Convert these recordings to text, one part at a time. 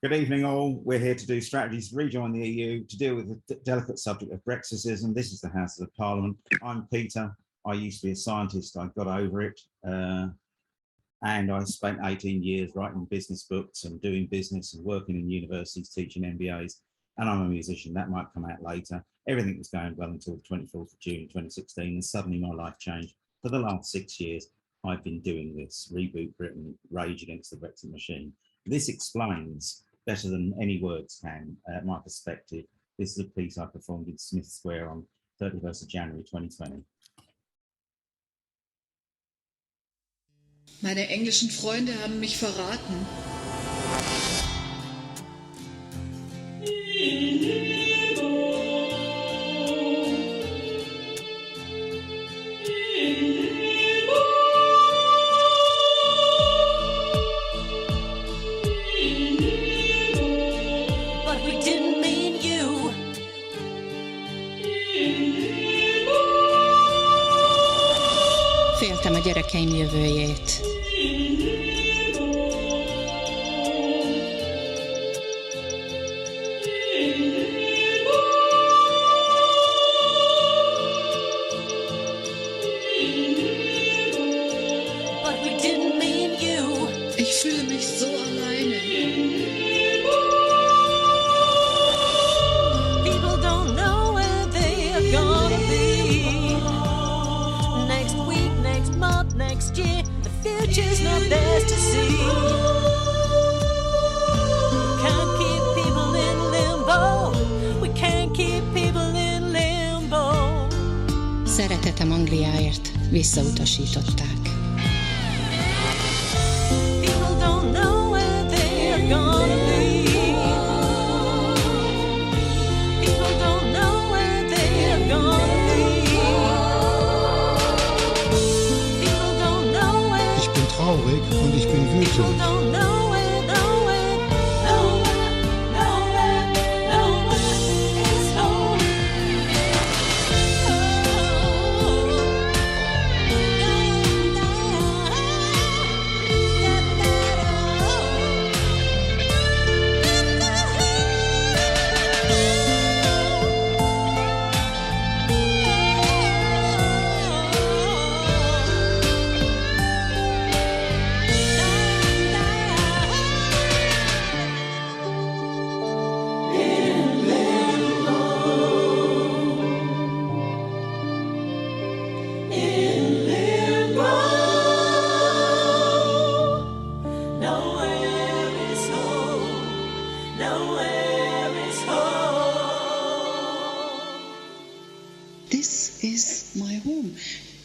Good evening, all. We're here to do strategies to rejoin the EU to deal with the delicate subject of Brexorcism. This is the Houses of Parliament. I'm Peter. I used to be a scientist. I got over it. And I spent 18 years writing business books and doing business and working in universities, teaching MBAs. And I'm a musician. That might come out later. Everything was going well until the 24th of June 2016. And suddenly my life changed. For the last 6 years, I've been doing this. Reboot Britain, rage against the Brexit machine. This explains better than any words can, my perspective. This is a piece I performed in Smith Square on 31st of January 2020. Meine englischen Freunde haben mich verraten. Féltem a gyerekeim jövőjét. Ich fühle mich so alleine. People don't know where they are gonna be. Next week, next month, next year, the future's not theirs to see. Can't keep people in limbo. We can't keep people in limbo. Szeretetem Angliáért visszautasították. People don't know where they are gonna be. People don't know where they are gonna be. People don't know where. Ich bin traurig und ich bin People wütend. don't know where, nowhere, nowhere is home. This is my home.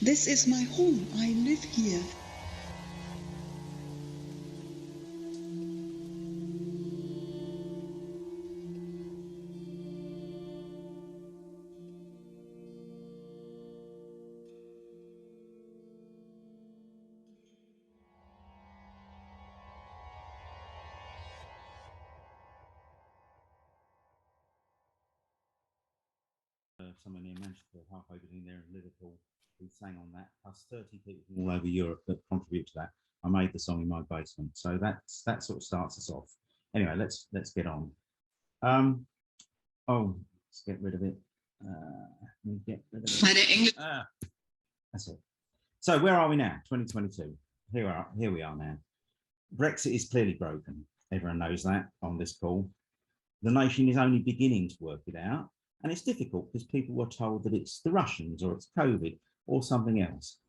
This is my home. I live here. Someone near Manchester, halfway between there and Liverpool, who sang on that, plus 30 people from all over Europe that contribute to that. I made the song in my basement, so that sort of starts us off. Anyway, let's get on. Let's get rid of it. Meine Englisch. That's it. So where are we now? 2022. Here we are now. Brexit is clearly broken. Everyone knows that on this call. The nation is only beginning to work it out. And it's difficult because people were told that it's the Russians or it's COVID or something else.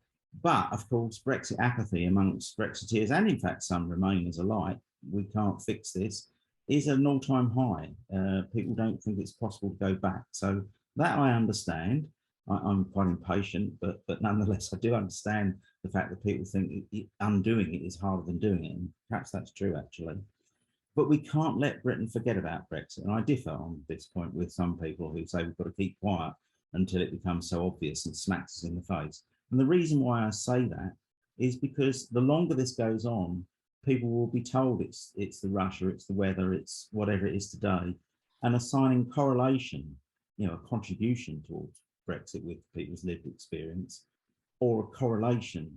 But of course, Brexit apathy amongst Brexiteers and in fact some Remainers alike, we can't fix this, is an all-time high. People don't think it's possible to go back. So that I understand. I'm quite impatient, but nonetheless, I do understand the fact that people think undoing it is harder than doing it. And perhaps that's true, actually. But we can't let Britain forget about Brexit. And I differ on this point with some people who say we've got to keep quiet until it becomes so obvious and smacks us in the face. And the reason why I say that is because the longer this goes on, people will be told it's the Russia, it's the weather, it's whatever it is today, and assigning correlation, a contribution towards Brexit with people's lived experience, or a correlation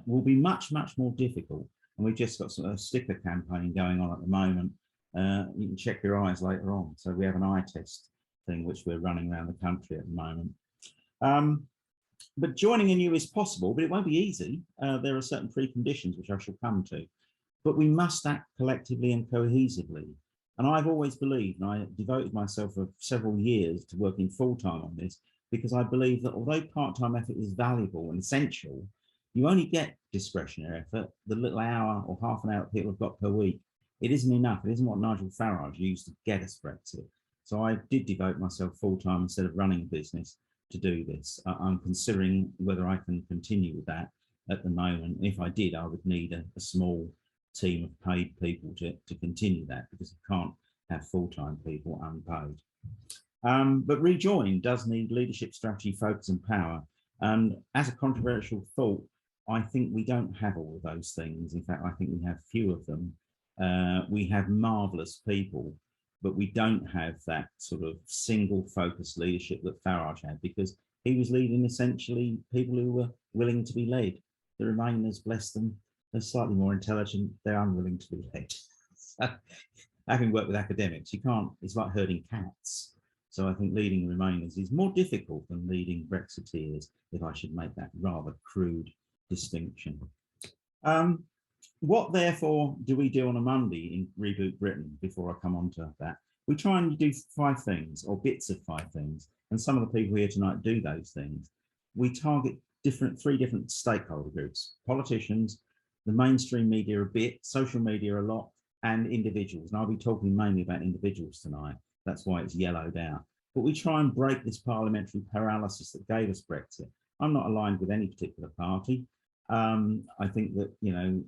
will be much, much more difficult. And we've just got a sticker campaign going on at the moment You can check your eyes later on. So we have an eye test thing which we're running around the country at the moment. But joining in EU is possible, but it won't be easy. There are certain preconditions which I shall come to. But we must act collectively and cohesively. And I've always believed, and I devoted myself for several years to working full-time on this, because I believe that although part-time effort is valuable and essential, you only get discretionary effort, the little hour or half an hour that people have got per week. It isn't enough. It isn't what Nigel Farage used to get us Brexit. So I did devote myself full-time instead of running a business to do this. I'm considering whether I can continue with that at the moment. If I did, I would need a small team of paid people to continue that, because you can't have full-time people unpaid. But Rejoin does need leadership, strategy, focus and power. And as a controversial thought, I think we don't have all of those things. In fact, I think we have few of them. We have marvellous people, but we don't have that sort of single focused leadership that Farage had, because he was leading essentially people who were willing to be led. The Remainers, bless them, they're slightly more intelligent, they're unwilling to be led. So, having worked with academics, you can't, it's like herding cats. So I think leading Remainers is more difficult than leading Brexiteers, if I should make that rather crude distinction. What therefore do we do on a Monday in Reboot Britain? Before I come on to that, we try and do 5 things, or bits of 5 things, and some of the people here tonight do those things. We target 3 different stakeholder groups: politicians, the mainstream media a bit, social media a lot, and individuals. And I'll be talking mainly about individuals tonight. That's why it's yellowed out. But we try and break this parliamentary paralysis that gave us Brexit. I'm not aligned with any particular party. I think that, you know,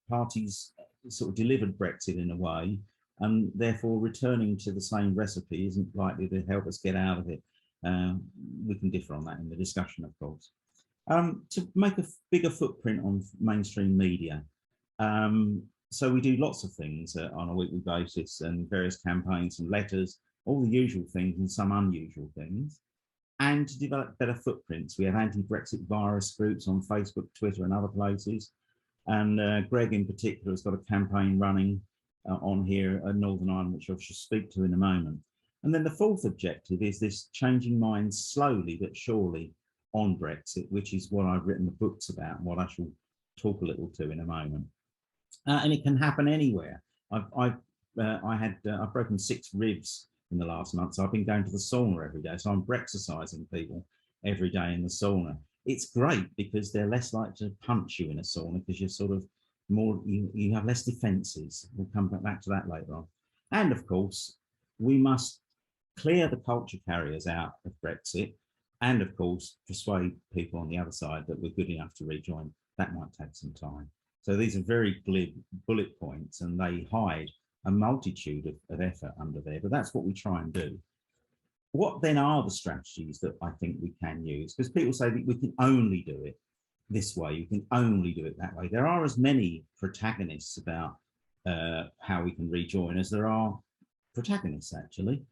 parties sort of delivered Brexit in a way, and therefore returning to the same recipe isn't likely to help us get out of it. We can differ on that in the discussion, of course. To make a bigger footprint on mainstream media. So we do lots of things on a weekly basis, and various campaigns and letters, all the usual things and some unusual things. And to develop better footprints, we have anti-Brexit virus groups on Facebook, Twitter and other places. And Greg in particular has got a campaign running on here in Northern Ireland, which I shall speak to in a moment. And then the 4th objective is this changing minds slowly but surely on Brexit, which is what I've written the books about and what I shall talk a little to in a moment. And it can happen anywhere. I've broken 6 ribs in the last month, so I've been going to the sauna every day. So I'm Brexorcising people every day in the sauna. It's great because they're less likely to punch you in a sauna, because you're sort of more, you have less defences. We'll come back to that later on. And of course, we must clear the culture carriers out of Brexit, and of course, persuade people on the other side that we're good enough to rejoin. That might take some time. So these are very glib bullet points, and they hide a multitude of effort under there, but that's what we try and do. What then are the strategies that I think we can use? Because people say that we can only do it this way, you can only do it that way. There are as many protagonists about how we can rejoin as there are protagonists, actually.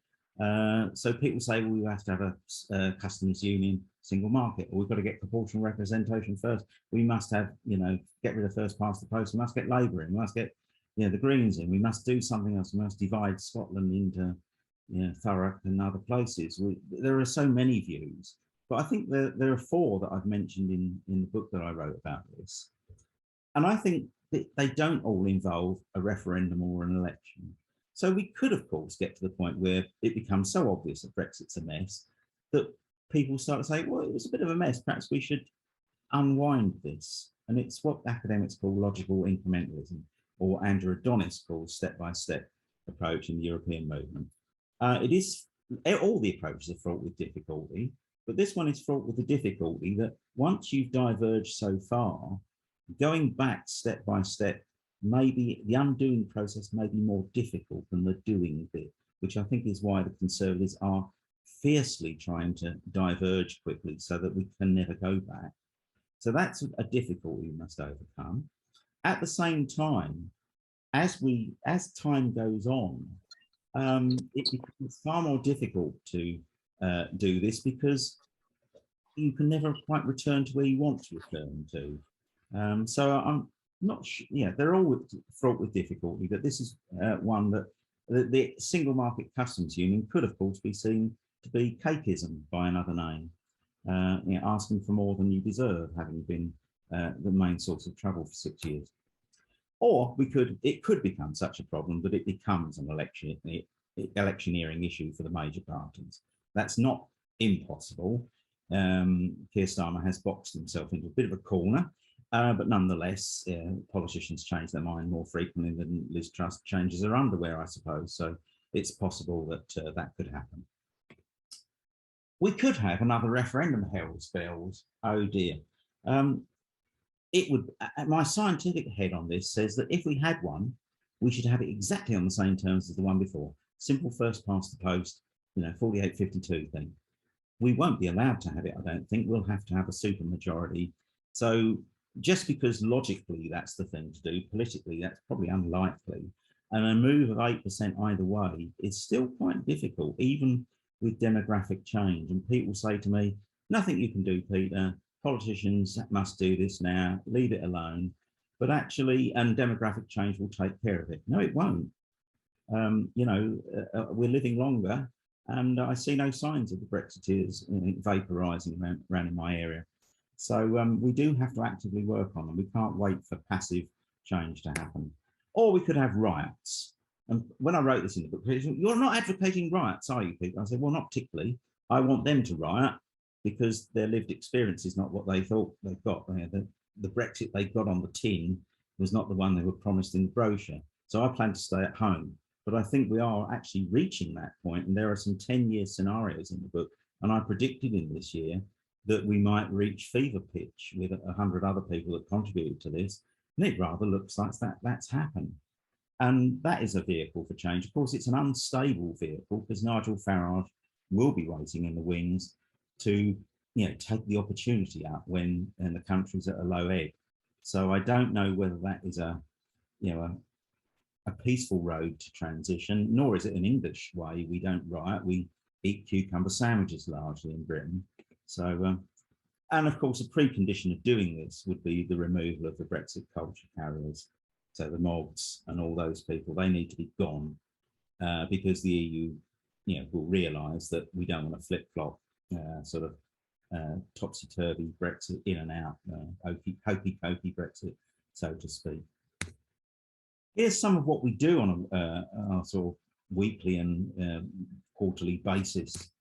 So people say, well, we have to have a customs union, single market, or we've got to get proportional representation first. We must have, you know, get rid of first past the post. We must get Labour in. We must get, you know, the Greens in. We must do something else. We must divide Scotland into, you know, Thurrock and other places. There are so many views, but I think there are 4 that I've mentioned in the book that I wrote about this. And I think that they don't all involve a referendum or an election. So we could, of course, get to the point where it becomes so obvious that Brexit's a mess that people start to say, well, it was a bit of a mess. Perhaps we should unwind this. And it's what academics call logical incrementalism, or Andrew Adonis calls step-by-step approach in the European movement. It is, all the approaches are fraught with difficulty, but this one is fraught with the difficulty that once you've diverged so far, going back step by step, maybe the undoing process may be more difficult than the doing bit, which I think is why the Conservatives are fiercely trying to diverge quickly so that we can never go back. So that's a difficulty we must overcome. At the same time, as time goes on, it becomes far more difficult to do this, because you can never quite return to where you want to return to. So yeah, they're all fraught with difficulty, but this is one that the single market customs union could, of course, be seen to be cakeism by another name, you know, asking for more than you deserve, having been the main source of trouble for 6 years. Or it could become such a problem that it becomes an electioneering issue for the major parties. That's not impossible. Keir Starmer has boxed himself into a bit of a corner, but nonetheless, politicians change their mind more frequently than Liz Truss changes her underwear, I suppose. So it's possible that that could happen. We could have another referendum held, spells. Oh dear. It would. My scientific head on this says that if we had one, we should have it exactly on the same terms as the one before. Simple first past the post, you know, 48-52 thing. We won't be allowed to have it, I don't think. We'll have to have a supermajority. So just because logically that's the thing to do, politically that's probably unlikely. And a move of 8% either way is still quite difficult, even with demographic change. And people say to me, nothing you can do, Peter. Politicians must do this now, leave it alone. But actually, and demographic change will take care of it. No, it won't. You know, we're living longer, and I see no signs of the Brexiteers vaporising around in my area. So we do have to actively work on them. We can't wait for passive change to happen. Or we could have riots. And when I wrote this in the book, you're not advocating riots, are you, people? I said, well, not particularly. I want them to riot because their lived experience is not what they thought they've got. The Brexit they got on the tin was not the one they were promised in the brochure. So I plan to stay at home. But I think we are actually reaching that point, and there are some 10-year scenarios in the book, and I predicted in this year that we might reach fever pitch with 100 other people that contributed to this, and it rather looks like that's happened. And that is a vehicle for change. Of course, it's an unstable vehicle because Nigel Farage will be waiting in the wings to, you know, take the opportunity up when the country's at a low ebb. So I don't know whether that is a peaceful road to transition, nor is it an English way. We don't riot, we eat cucumber sandwiches largely in Britain. So, and of course, a precondition of doing this would be the removal of the Brexit culture carriers. So the mobs and all those people, they need to be gone because the EU, you know, will realise that we don't want to flip-flop sort of topsy-turvy Brexit in and out, hokey-pokey Brexit, so to speak. Here's some of what we do on a sort of weekly and quarterly basis.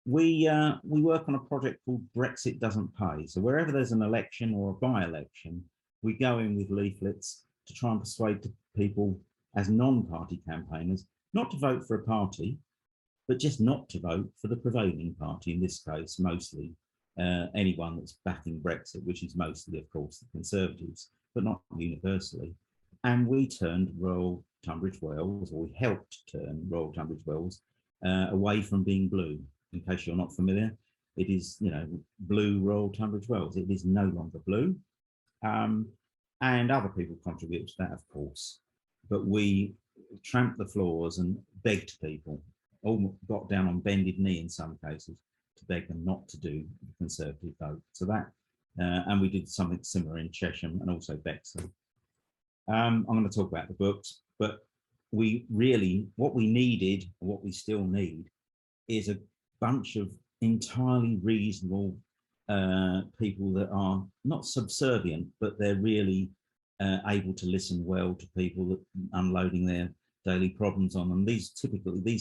We work on a project called Brexit Doesn't Pay. So wherever there's an election or a by-election, we go in with leaflets to try and persuade people as non-party campaigners not to vote for a party, but just not to vote for the prevailing party, in this case, mostly anyone that's backing Brexit, which is mostly, of course, the Conservatives, but not universally. And we turned Royal Tunbridge Wells, or we helped turn Royal Tunbridge Wells away from being blue. In case you're not familiar, it is, you know, blue Royal Tunbridge Wells. It is no longer blue. And other people contribute to that, of course. But we tramped the floors and begged people, all got down on bended knee in some cases, to beg them not to do the Conservative vote. So that, and we did something similar in Chesham and also Bexley. I'm going to talk about the books, but we really, what we needed, what we still need, is a bunch of entirely reasonable people that are not subservient, but they're really able to listen well to people that unloading their daily problems on them. These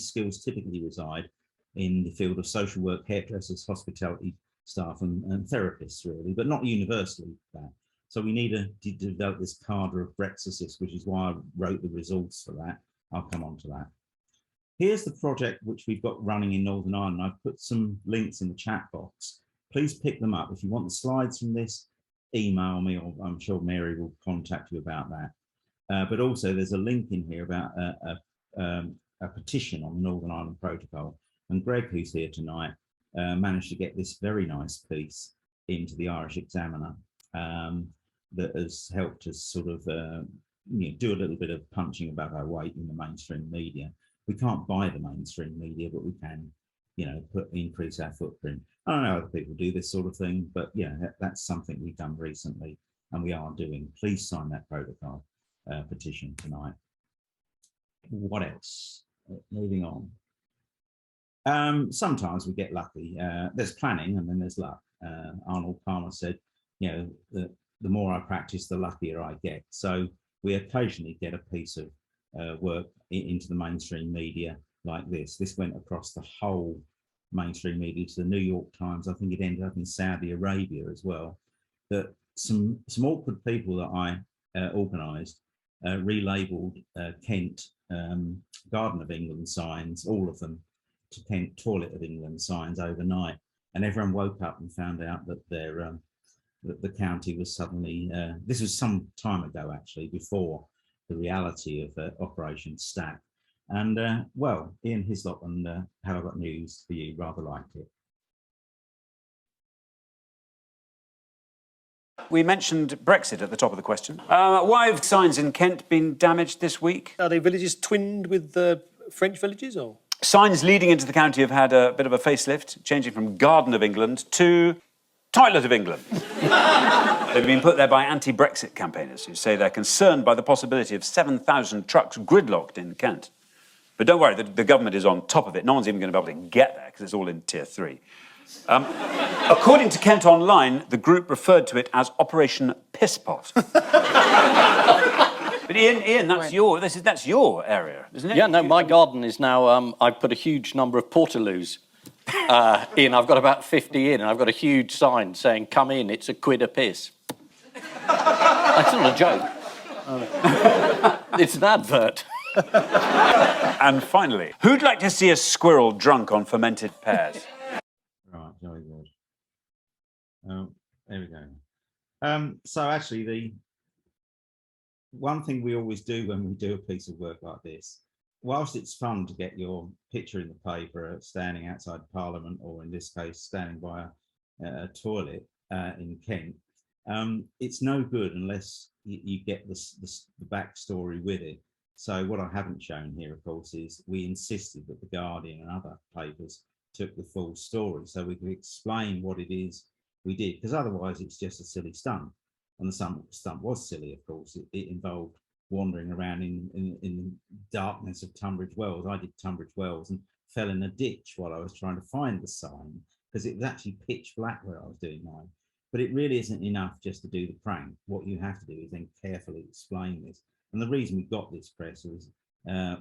skills typically reside in the field of social work, hairdressers, hospitality staff, and therapists, really, but not universally that. So we need to develop this cadre of Brexorcists, which is why I wrote the resource for that. I'll come on to that. Here's the project which we've got running in Northern Ireland. I've put some links in the chat box. Please pick them up. If you want the slides from this, email me, or I'm sure Mary will contact you about that. But also there's a link in here about a petition on the Northern Ireland Protocol. And Greg, who's here tonight, managed to get this very nice piece into the Irish Examiner that has helped us sort of do a little bit of punching above our weight in the mainstream media. We can't buy the mainstream media, but we can, increase our footprint. I don't know how other people do this sort of thing, but yeah, that's something we've done recently, and we are doing. Please sign that protocol petition tonight. What else? Moving on. Sometimes we get lucky. There's planning and then there's luck. Arnold Palmer said, you know, the more I practice, the luckier I get. So we occasionally get a piece of work into the mainstream media like this. This went across the whole mainstream media to the New York Times. I think it ended up in Saudi Arabia as well. That some awkward people that I organised relabelled Kent Garden of England signs, all of them, to Kent Toilet of England signs overnight, and everyone woke up and found out that their that the county was suddenly. This was some time ago, actually, before the reality of Operation Stack. And well, Ian Hislop and Have I Got News for You rather liked it. We mentioned Brexit at the top of the question. Why have signs in Kent been damaged this week? Are they villages twinned with the French villages, or? Signs leading into the county have had a bit of a facelift, changing from Garden of England to Toilet of England. They've been put there by anti-Brexit campaigners who say they're concerned by the possibility of 7,000 trucks gridlocked in Kent. But don't worry, the government is on top of it. No one's even going to be able to get there because it's all in Tier 3. According to Kent Online, the group referred to it as Operation Pisspot. But Ian, that's your area, isn't it? Yeah, no, my garden is now. I've put a huge number of portaloos in. I've got about 50 in, and I've got a huge sign saying, "Come in, it's a quid a piss." That's not a joke. It's an advert. And finally, who'd like to see a squirrel drunk on fermented pears? Right, jolly good. There we go. So actually, the one thing we always do when we do a piece of work like this, whilst it's fun to get your picture in the paper standing outside Parliament, or in this case, standing by a toilet in Kent, it's no good unless you get the backstory with it. So what I haven't shown here, of course, is we insisted that the Guardian and other papers took the full story so we could explain what it is we did, because otherwise it's just a silly stunt. And the stunt was silly, of course. It involved wandering around in the darkness of Tunbridge Wells. I did Tunbridge Wells and fell in a ditch while I was trying to find the sign, because it was actually pitch black where I was doing mine. But it really isn't enough just to do the prank. What you have to do is then carefully explain this. And the reason we got this press was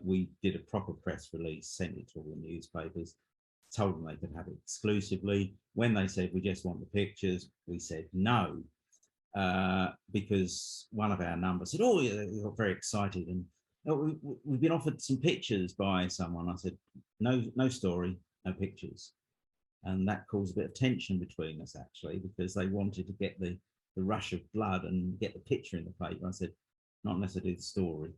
we did a proper press release, sent it to all the newspapers, told them they could have it exclusively. When they said, we just want the pictures, we said no, because one of our numbers said, oh, yeah, they got very excited. And oh, we've been offered some pictures by someone. I said, no story, no pictures. And that caused a bit of tension between us, actually, because they wanted to get the rush of blood and get the picture in the paper. I said, not unless I do the story.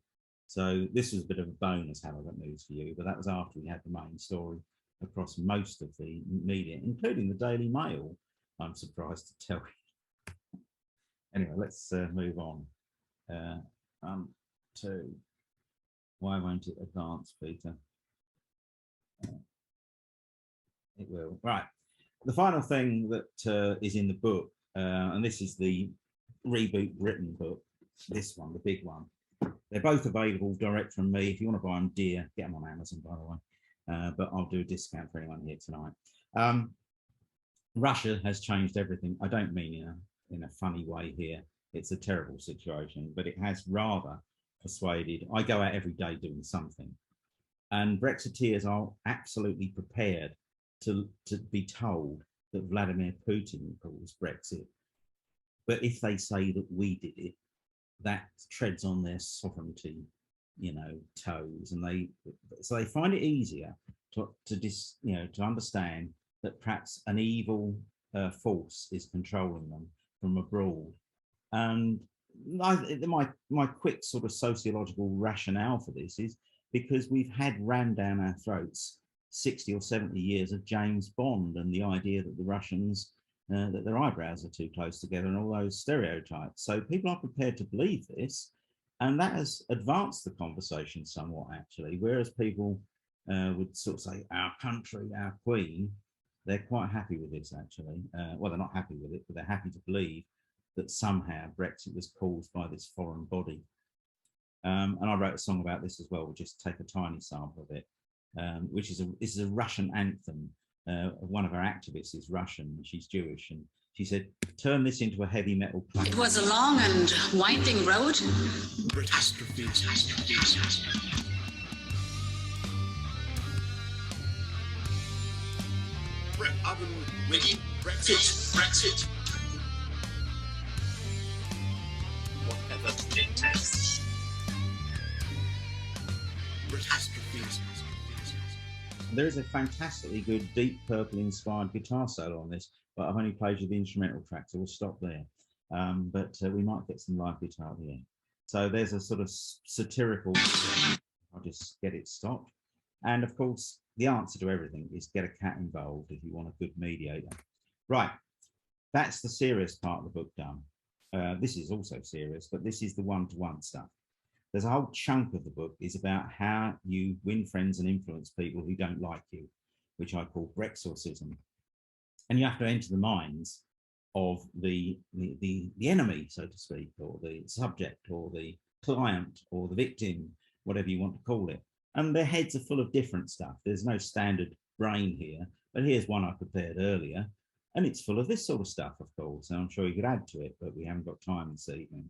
So this was a bit of a bonus, Have I Got News for You, but that was after we had the main story across most of the media, including the Daily Mail, I'm surprised to tell you. Anyway, let's move on to why won't it advance, Peter? It will. Right. The final thing that is in the book, and this is the Reboot Britain book, this one, the big one. They're both available direct from me. If you want to buy them dear, get them on Amazon, by the way. But I'll do a discount for anyone here tonight. Russia has changed everything. I don't mean in a funny way here. It's a terrible situation, but it has rather persuaded. I go out every day doing something, and Brexiteers are absolutely prepared to be told that Vladimir Putin calls Brexit. But if they say that we did it, that treads on their sovereignty, toes, and they find it easier to understand that perhaps an evil force is controlling them from abroad. And my quick sort of sociological rationale for this is because we've had rammed down our throats 60 or 70 years of James Bond and the idea that the Russians that their eyebrows are too close together and all those stereotypes. So people are prepared to believe this, and that has advanced the conversation somewhat, actually. Whereas people would sort of say, our country, our queen, they're quite happy with this, actually. Well, they're not happy with it, but they're happy to believe that somehow Brexit was caused by this foreign body. And I wrote a song about this as well. We'll just take a tiny sample of it, which is a Russian anthem. One of our activists is Russian, and she's Jewish, and she said, "Turn this into a heavy metal play." It was a long and winding road. Oven ready. Brexit. Whatever it takes. There is a fantastically good Deep Purple inspired guitar solo on this, but I've only played you the instrumental track, so we'll stop there. But we might get some live guitar at the end. So there's a sort of satirical, I'll just get it stopped. And of course, the answer to everything is get a cat involved if you want a good mediator. Right, that's the serious part of the book done. This is also serious, but this is the one-to-one stuff. There's a whole chunk of the book is about how you win friends and influence people who don't like you, which I call Brexorcism. And you have to enter the minds of the enemy, so to speak, or the subject, or the client, or the victim, whatever you want to call it. And their heads are full of different stuff. There's no standard brain here, but here's one I prepared earlier, and it's full of this sort of stuff, of course. And I'm sure you could add to it, but we haven't got time this evening.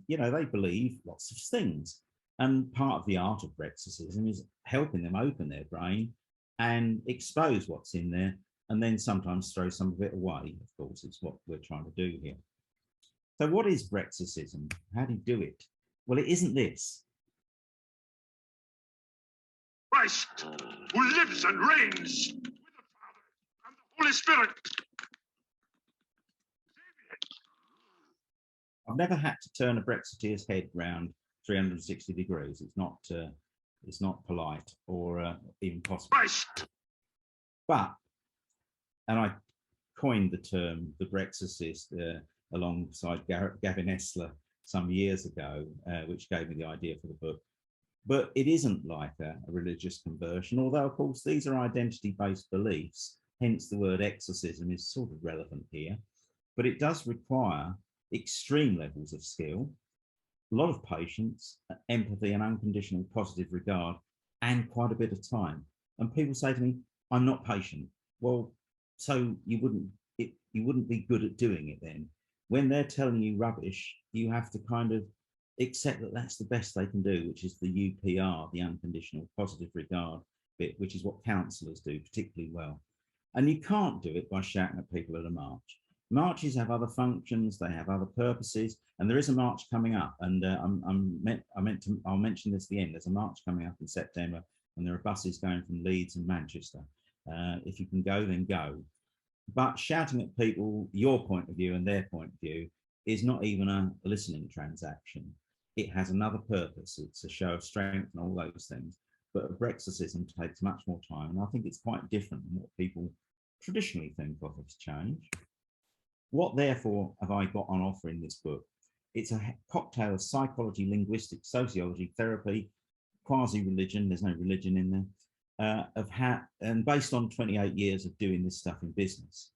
You know, they believe lots of things. And part of the art of Brexorcism is helping them open their brain and expose what's in there, and then sometimes throw some of it away, of course, is what we're trying to do here. So what is Brexorcism? How do you do it? Well, it isn't this. Christ, who lives and reigns with the Father and the Holy Spirit. I've never had to turn a Brexiteer's head round 360 degrees. It's not polite or even possible. Christ. But, and I coined the term the Brexorcist alongside Gavin Esler some years ago, which gave me the idea for the book. But it isn't like a religious conversion, although of course these are identity-based beliefs, hence the word exorcism is sort of relevant here. But it does require extreme levels of skill, a lot of patience, empathy and unconditional positive regard, and quite a bit of time. And people say to me, "I'm not patient." Well, so you wouldn't be good at doing it then. When they're telling you rubbish, you have to kind of accept that that's the best they can do, which is the UPR, the unconditional positive regard bit, which is what counsellors do particularly well. And you can't do it by shouting at people at a march. Marches have other functions, they have other purposes, and there is a march coming up, and I'll mention this at the end. There's a march coming up in September, and there are buses going from Leeds and Manchester. If you can go, then go. But shouting at people, your point of view and their point of view, is not even a listening transaction. It has another purpose. It's a show of strength and all those things. But Brexorcism takes much more time, and I think it's quite different than what people traditionally think of as change. What, therefore, have I got on offer in this book? It's a cocktail of psychology, linguistics, sociology, therapy, quasi-religion, there's no religion in there, and based on 28 years of doing this stuff in business.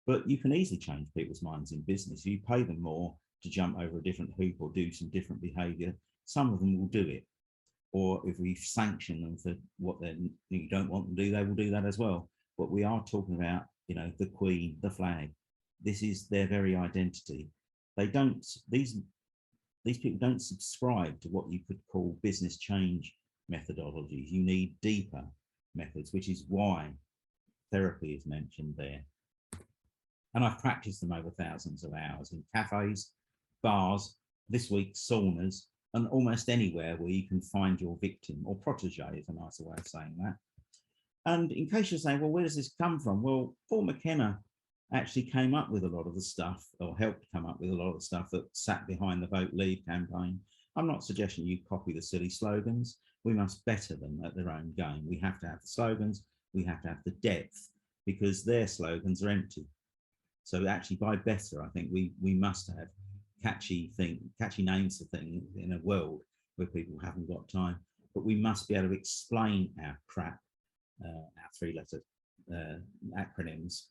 But you can easily change people's minds in business. If you pay them more to jump over a different hoop or do some different behaviour, some of them will do it. Or if we sanction them for what you don't want them to do, they will do that as well. But we are talking about, you know, the Queen, the flag. This is their very identity. They don't, these people don't subscribe to what you could call business change methodologies. You need deeper methods, which is why therapy is mentioned there. And I've practiced them over thousands of hours in cafes, bars, this week saunas, and almost anywhere where you can find your victim, or protege is a nicer way of saying that. And in case you're saying, well, where does this come from? Well, Paul McKenna actually came up with a lot of the stuff, or helped come up with a lot of the stuff that sat behind the Vote Leave campaign. I'm not suggesting you copy the silly slogans. We must better them at their own game. We have to have the slogans, we have to have the depth, because their slogans are empty. So actually, by better, I think we must have catchy names for things in a world where people haven't got time. But we must be able to explain our crap, our three-letter acronyms,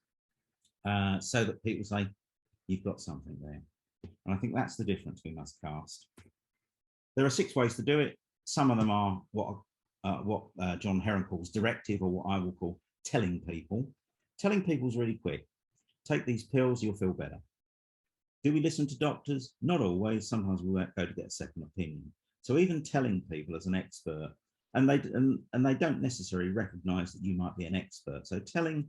so that people say, you've got something there. And I think that's the difference we must cast. There are 6 ways to do it. Some of them are what John Heron calls directive, or what I will call telling people. Telling people is really quick. Take these pills, you'll feel better. Do we listen to doctors? Not always. Sometimes we won't go to get a second opinion. So even telling people as an expert, and they don't necessarily recognize that you might be an expert. So telling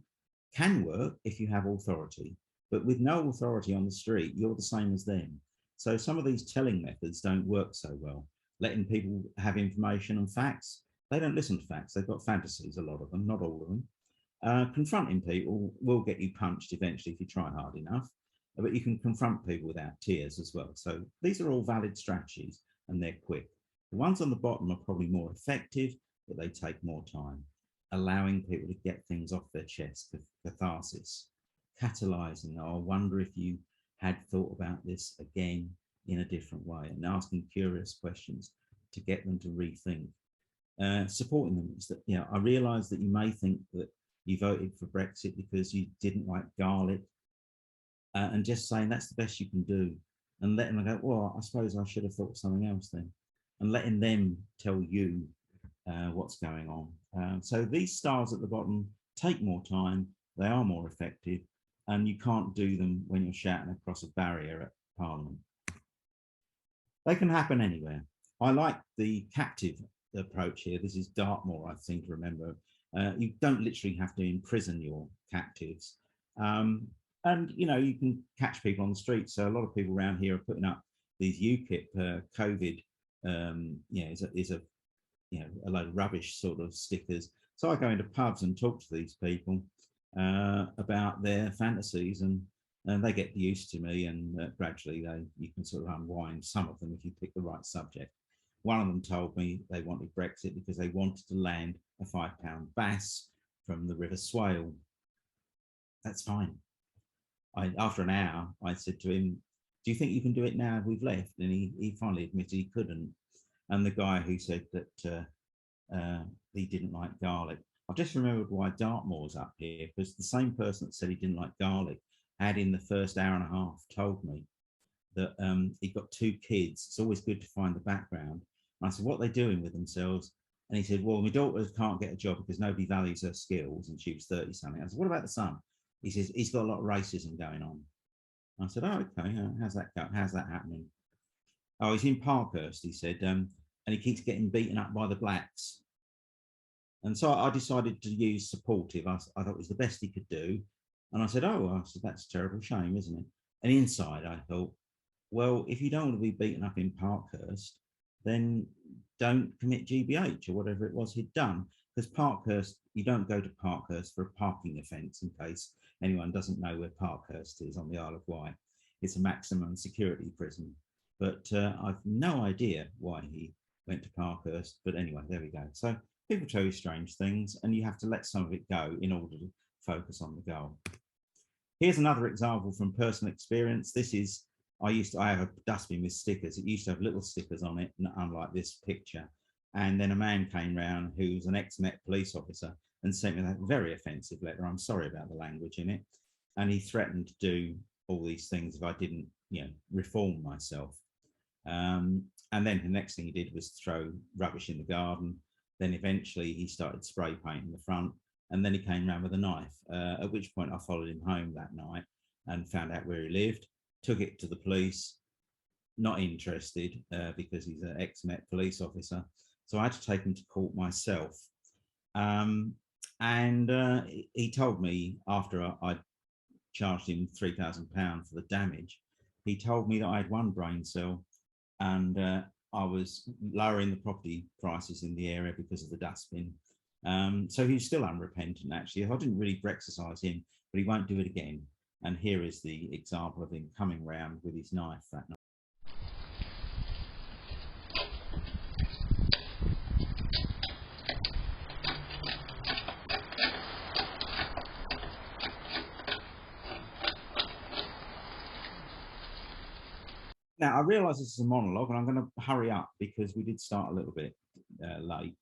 can work if you have authority, but with no authority on the street, you're the same as them. So some of these telling methods don't work so well. Letting people have information and facts, they don't listen to facts. They've got fantasies, a lot of them, not all of them. Confronting people will get you punched eventually if you try hard enough, but you can confront people without tears as well. So these are all valid strategies and they're quick. The ones on the bottom are probably more effective, but they take more time. Allowing people to get things off their chest, catharsis, catalyzing, oh, I wonder if you had thought about this again in a different way, and asking curious questions to get them to rethink. Supporting them is that, I realise that you may think that you voted for Brexit because you didn't like garlic, and just saying that's the best you can do, and letting them go, well, I suppose I should have thought of something else then, and letting them tell you what's going on. So these styles at the bottom take more time, they are more effective, and you can't do them when you're shouting across a barrier at Parliament. They can happen anywhere. I like the captive approach here. This is Dartmoor, I seem to remember. You don't literally have to imprison your captives. And, you can catch people on the street. So a lot of people around here are putting up these UKIP COVID, is a load of rubbish sort of stickers. So I go into pubs and talk to these people about their fantasies, and they get used to me, and gradually you can sort of unwind some of them if you pick the right subject. One of them told me they wanted Brexit because they wanted to land a £5 bass from the River Swale. That's fine. After an hour, I said to him, do you think you can do it now we've left? And he finally admitted he couldn't. And the guy who said that he didn't like garlic, I've just remembered why Dartmoor's up here, because the same person that said he didn't like garlic had in the first hour and a half told me that he'd got 2 kids. It's always good to find the background. And I said, what are they doing with themselves? And he said, well, my daughter can't get a job because nobody values her skills, and she was 30 something. I said, what about the son? He says, he's got a lot of racism going on. I said, oh, okay, how's that going? How's that happening? Oh, he's in Parkhurst, he said, and he keeps getting beaten up by the blacks. And so I decided to use supportive. I thought it was the best he could do. And I said, that's a terrible shame, isn't it? And inside I thought, well, if you don't want to be beaten up in Parkhurst, then don't commit GBH or whatever it was he'd done. Because Parkhurst, you don't go to Parkhurst for a parking offence, in case anyone doesn't know where Parkhurst is on the Isle of Wight. It's a maximum security prison. But I've no idea why he went to Parkhurst. But anyway, there we go. So people tell you strange things, and you have to let some of it go in order to focus on the goal. Here's another example from personal experience. This is, I have a dustbin with stickers. It used to have little stickers on it, unlike this picture. And then a man came round who's an ex-Met police officer and sent me that very offensive letter. I'm sorry about the language in it. And he threatened to do all these things if I didn't, reform myself. And then the next thing he did was throw rubbish in the garden. Then eventually he started spray painting the front, and then he came round with a knife, at which point I followed him home that night and found out where he lived, took it to the police, not interested because he's an ex-Met police officer. So I had to take him to court myself. And he told me, after I charged him £3,000 for the damage, he told me that I had 1 brain cell, and I was lowering the property prices in the area because of the dustbin. So he's still unrepentant, actually. I didn't really Brexorcise him, but he won't do it again. And here is the example of him coming round with his knife that night. Now, I realise this is a monologue, and I'm going to hurry up because we did start a little bit late.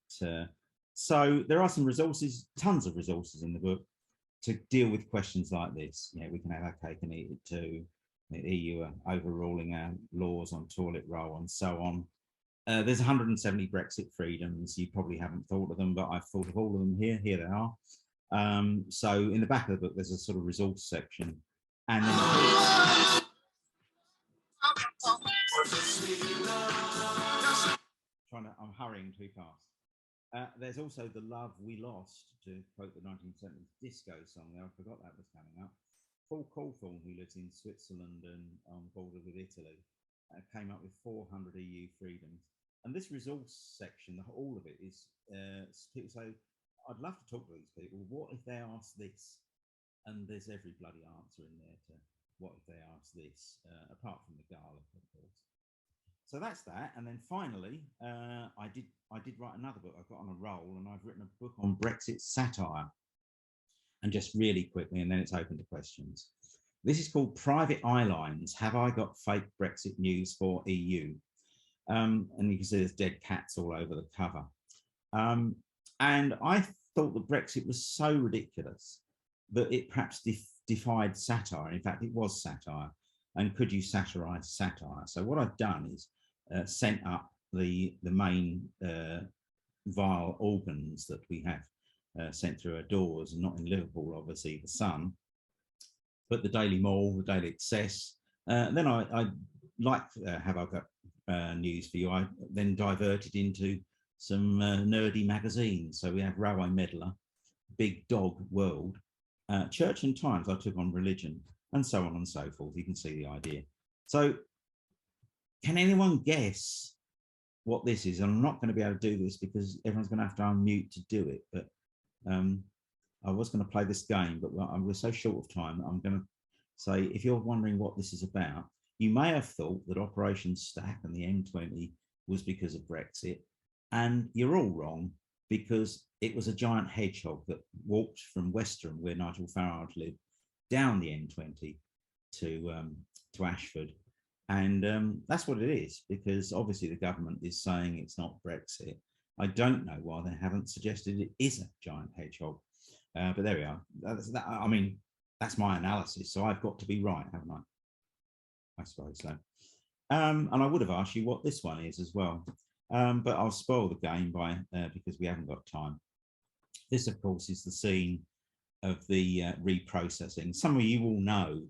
So there are some resources, tons of resources in the book to deal with questions like this. We can have our cake and eat it too. The EU are overruling our laws on toilet roll and so on. There's 170 Brexit freedoms. You probably haven't thought of them, but I've thought of all of them here. Here they are. So in the back of the book, there's a sort of resource section. And then I'm hurrying too fast. There's also The Love We Lost, to quote the 1970s disco song there. I forgot that was coming up. Paul Cawthorne, who lives in Switzerland and on the border with Italy, came up with 400 EU freedoms. And this resource section, all of it is people say, I'd love to talk to these people. What if they ask this? And there's every bloody answer in there to what if they ask this, apart from the garlic, of course. So that's that. And then finally, I did write another book. I got on a roll and I've written a book on Brexit satire. And just really quickly, and then it's open to questions. This is called Private Eyelines. Have I Got Fake Brexit News for EU? And you can see there's dead cats all over the cover. And I thought that Brexit was so ridiculous that it perhaps defied satire. In fact, it was satire. And could you satirize satire? So what I've done is sent up the main vile organs that we have sent through our doors, and not in Liverpool, obviously, the Sun, but the Daily Mail, the Daily Excess. Then I like Have I Got News for You? I then diverted into some nerdy magazines. So we have Railway Meddler, Big Dog World, Church and Times. I took on Religion, and so on and so forth. You can see the idea. So can anyone guess what this is? I'm not going to be able to do this because everyone's going to have to unmute to do it, but I was going to play this game, but we're so short of time. I'm going to say, if you're wondering what this is about, you may have thought that Operation Stack and the M20 was because of Brexit, and you're all wrong, because it was a giant hedgehog that walked from Western, where Nigel Farage lived, down the M20 to Ashford. And that's what it is, because obviously the government is saying it's not Brexit. I don't know why they haven't suggested it is a giant hedgehog, but there we are. I mean, that's my analysis, so I've got to be right, haven't I? I suppose so. And I would have asked you what this one is as well, but I'll spoil the game by because we haven't got time. This, of course, is the scene of the reprocessing. Some of you will know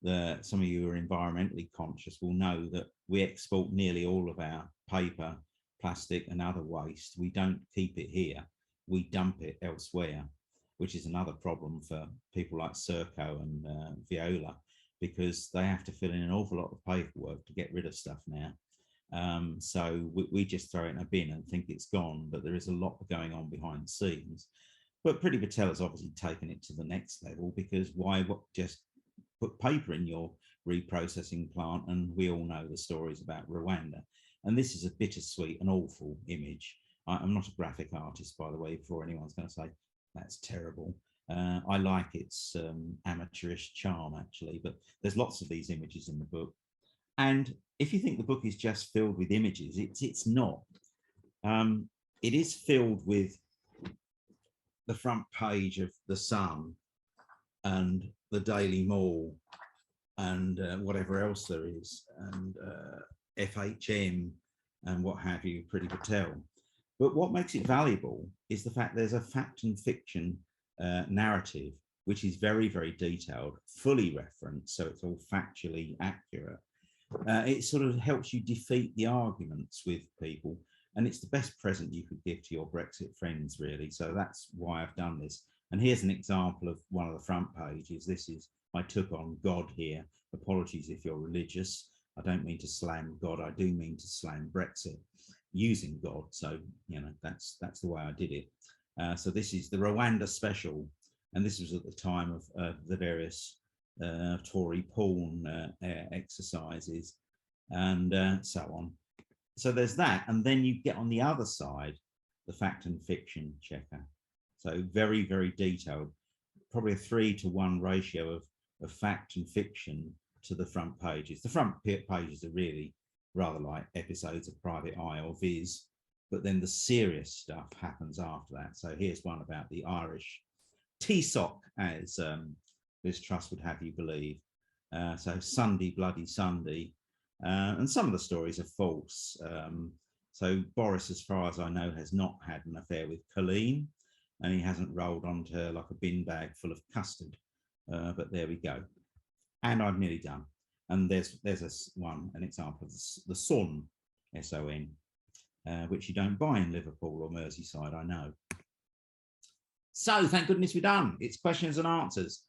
that, some of you who are environmentally conscious will know that we export nearly all of our paper, plastic and other waste. We don't keep it here, we dump it elsewhere, which is another problem for people like Serco and Viola, because they have to fill in an awful lot of paperwork to get rid of stuff now. So we just throw it in a bin and think it's gone, but there is a lot going on behind the scenes. But Priti Patel has obviously taken it to the next level, because why just put paper in your reprocessing plant? And we all know the stories about Rwanda. And this is a bittersweet and awful image. I'm not a graphic artist, by the way, before anyone's going to say that's terrible. I like its amateurish charm, actually, but there's lots of these images in the book. And if you think the book is just filled with images, it's not. It is filled with the front page of the Sun and the Daily Mail and whatever else there is, and FHM and what have you, Priti Patel. But what makes it valuable is the fact there's a fact and fiction narrative, which is very, very detailed, fully referenced, so it's all factually accurate. It sort of helps you defeat the arguments with people, and it's the best present you could give to your Brexit friends, really. So that's why I've done this. And here's an example of one of the front pages. This is, I took on God here. Apologies if you're religious. I don't mean to slam God. I do mean to slam Brexit using God. So, you know, that's the way I did it. So this is the Rwanda special. And this was at the time of the various Tory porn exercises and so on. So there's that. And then you get on the other side, the fact and fiction checker. So very, very detailed, probably a 3-to-1 ratio of fact and fiction to the front pages. The front pages are really rather like episodes of Private Eye or Viz, but then the serious stuff happens after that. So here's one about the Irish TSOC, as Liz Truss would have you believe. So Sunday, bloody Sunday. And some of the stories are false. So Boris, as far as I know, has not had an affair with Colleen, and he hasn't rolled onto her like a bin bag full of custard. But there we go. And I've nearly done. And there's an example of the Son, S-O-N, which you don't buy in Liverpool or Merseyside, I know. So thank goodness we're done. It's questions and answers.